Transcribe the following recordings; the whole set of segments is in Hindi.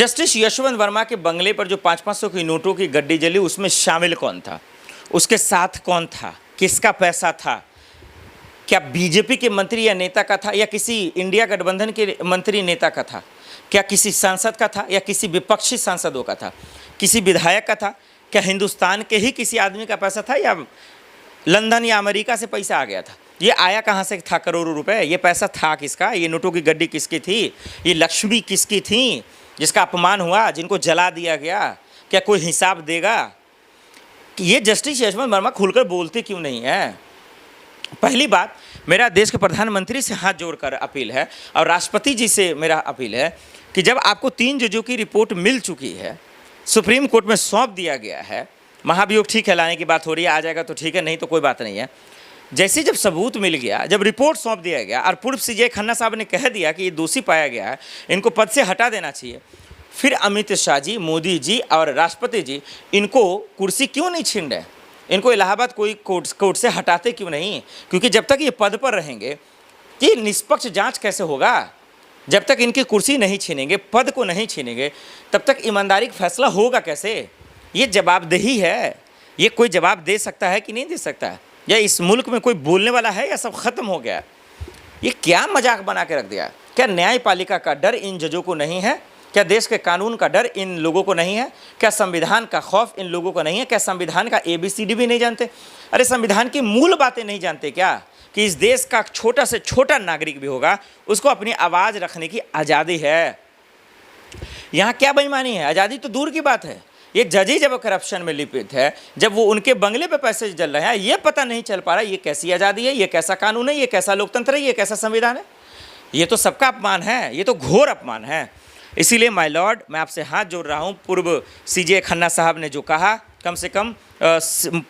जस्टिस यशवंत वर्मा के बंगले पर जो 500-500 की नोटों की गड्डी जली, उसमें शामिल कौन था, उसके साथ कौन था, किसका पैसा था, क्या बीजेपी के मंत्री या नेता का था या किसी इंडिया गठबंधन के मंत्री नेता का था, क्या किसी सांसद का था या किसी विपक्षी सांसदों का था, किसी विधायक का था, क्या हिंदुस्तान के ही किसी आदमी का पैसा था या लंदन या अमेरिका से पैसा आ गया था। ये आया कहाँ से था करोड़ों रुपए, ये पैसा था किसका, ये नोटों की गड्डी किसकी थी, ये लक्ष्मी किसकी थी जिसका अपमान हुआ, जिनको जला दिया गया, क्या कोई हिसाब देगा। कि ये जस्टिस यशवंत वर्मा खुलकर बोलते क्यों नहीं है। पहली बात, मेरा देश के प्रधानमंत्री से हाथ जोड़कर अपील है और राष्ट्रपति जी से मेरा अपील है कि जब आपको 3 जजों की रिपोर्ट मिल चुकी है, सुप्रीम कोर्ट में सौंप दिया गया है, महाभियोग ठीक है, लाने की बात हो रही है, आ जाएगा तो ठीक है, नहीं तो कोई बात नहीं है। जैसे जब सबूत मिल गया, जब रिपोर्ट सौंप दिया गया और पूर्व सीजे खन्ना साहब ने कह दिया कि ये दोषी पाया गया है, इनको पद से हटा देना चाहिए, फिर अमित शाह जी, मोदी जी और राष्ट्रपति जी इनको कुर्सी क्यों नहीं छीन रहे, इनको इलाहाबाद कोई कोर्ट से हटाते क्यों नहीं। क्योंकि जब तक ये पद पर रहेंगे, ये निष्पक्ष जांच कैसे होगा। जब तक इनकी कुर्सी नहीं छीनेंगे, पद को नहीं छीनेंगे, तब तक ईमानदारी का फैसला होगा कैसे। ये जवाबदेही है, ये कोई जवाब दे सकता है कि नहीं दे सकता है, या इस मुल्क में कोई बोलने वाला है या सब खत्म हो गया। ये क्या मजाक बना के रख दिया। क्या न्यायपालिका का डर इन जजों को नहीं है, क्या देश के कानून का डर इन लोगों को नहीं है, क्या संविधान का खौफ इन लोगों को नहीं है, क्या संविधान का ABCD भी नहीं जानते। अरे संविधान की मूल बातें नहीं जानते क्या, कि इस देश का छोटा से छोटा नागरिक भी होगा, उसको अपनी आवाज़ रखने की आज़ादी है। यहाँ क्या बेईमानी है, आज़ादी तो दूर की बात है। ये जज ही जब करप्शन में लिपित है, जब वो उनके बंगले पे पैसे जल रहे हैं, ये पता नहीं चल पा रहा ये कैसी आज़ादी है, ये कैसा कानून है, ये कैसा लोकतंत्र है, ये कैसा संविधान है। ये तो सबका अपमान है, ये तो घोर अपमान है। इसीलिए माय लॉर्ड, मैं आपसे हाथ जोड़ रहा हूँ। पूर्व सीजे खन्ना साहब ने जो कहा, कम से कम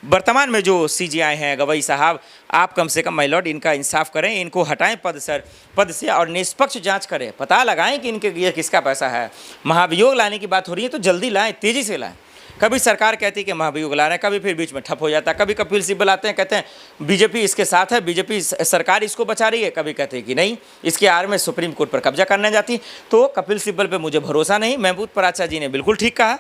वर्तमान में जो CJI हैं गवई साहब, आप कम से कम माय लॉर्ड इनका इंसाफ करें, इनको हटाएं पद से और निष्पक्ष जांच करें, पता लगाएं कि इनके ये किसका पैसा है। महाभियोग लाने की बात हो रही है तो जल्दी लाएं, तेज़ी से लाएं। कभी सरकार कहती है कि महाभियोग ला रहे हैं, कभी फिर बीच में ठप हो जाता है, कभी कपिल सिब्बल आते हैं कहते हैं बीजेपी इसके साथ है, बीजेपी सरकार इसको बचा रही है, कभी कहते हैं कि नहीं इसके आड़ में सुप्रीम कोर्ट पर कब्जा करने जाती। तो कपिल सिब्बल पे मुझे भरोसा नहीं। महमूद पराचा जी ने बिल्कुल ठीक कहा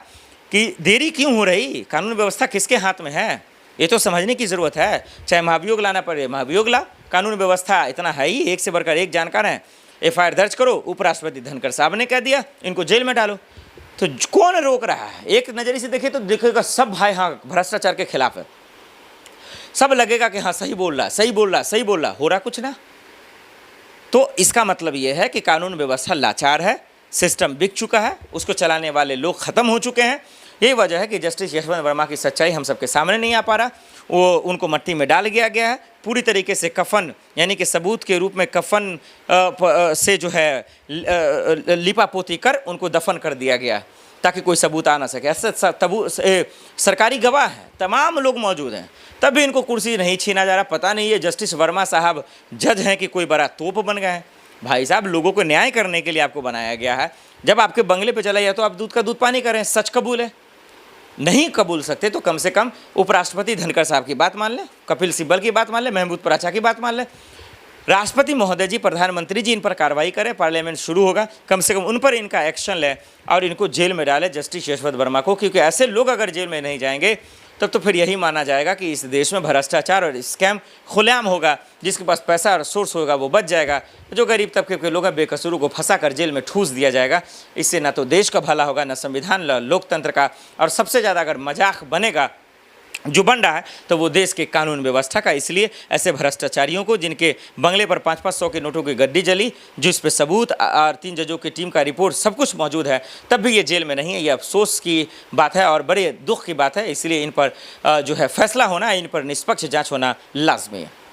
कि देरी क्यों हो रही, कानून व्यवस्था किसके हाथ में है, ये तो समझने की ज़रूरत है। चाहे महाभियोग लाना पड़े महाभियोग ला, कानून व्यवस्था इतना है ही, एक से बढ़कर एक जानकार हैं। FIR दर्ज करो, उपराष्ट्रपति धनखड़ साहब ने कह दिया इनको जेल में डालो, तो कौन रोक रहा है। एक नज़रिए से देखे तो दिखेगा सब भाई हाँ भ्रष्टाचार के खिलाफ है, सब लगेगा कि हाँ सही बोल रहा, सही बोल रहा, सही बोल रहा, हो रहा कुछ ना। तो इसका मतलब ये है कि कानून व्यवस्था लाचार है, सिस्टम बिक चुका है, उसको चलाने वाले लोग ख़त्म हो चुके हैं। यही वजह है कि जस्टिस यशवंत वर्मा की सच्चाई हम सबके सामने नहीं आ पा रहा। वो उनको मट्टी में डाल दिया गया है, पूरी तरीके से कफन यानी कि सबूत के रूप में कफन से जो है लिपापोती कर उनको दफन कर दिया गया ताकि कोई सबूत आ ना सके। ऐसे सरकारी गवाह हैं, तमाम लोग मौजूद हैं, तब भी इनको कुर्सी नहीं छीना जा रहा। पता नहीं ये जस्टिस वर्मा साहब जज हैं कि कोई बड़ा तोप बन गए हैं। भाई साहब, लोगों को न्याय करने के लिए आपको बनाया गया है। जब आपके बंगले पे चला या तो आप दूध का दूध पानी करें, सच कबूल है। नहीं कबूल सकते तो कम से कम उपराष्ट्रपति धनखड़ साहब की बात मान लें, कपिल सिब्बल की बात मान लें, महमूद पराचा की बात मान लें। राष्ट्रपति महोदय जी, प्रधानमंत्री जी इन पर कार्रवाई करें, पार्लियामेंट शुरू होगा, कम से कम उन पर इनका एक्शन लें और इनको जेल में डालें जस्टिस यशवंत वर्मा को। क्योंकि ऐसे लोग अगर जेल में नहीं जाएंगे तब तो फिर यही माना जाएगा कि इस देश में भ्रष्टाचार और स्कैम खुलेआम होगा। जिसके पास पैसा और सोर्स होगा वो बच जाएगा, जो गरीब तबके के लोग हैं बेकसूरों को फंसा कर जेल में ठूस दिया जाएगा। इससे ना तो देश का भला होगा, ना संविधान, लोकतंत्र का, और सबसे ज़्यादा अगर मजाक बनेगा जो बन रहा है तो वो देश के कानून व्यवस्था का। इसलिए ऐसे भ्रष्टाचारियों को, जिनके बंगले पर 500-500 के नोटों की गड्डी जली, जिस पे सबूत और 3 जजों की टीम का रिपोर्ट सब कुछ मौजूद है, तब भी ये जेल में नहीं है, ये अफसोस की बात है और बड़े दुख की बात है। इसलिए इन पर जो है फैसला होना, इन पर निष्पक्ष जांच होना लाजमी है।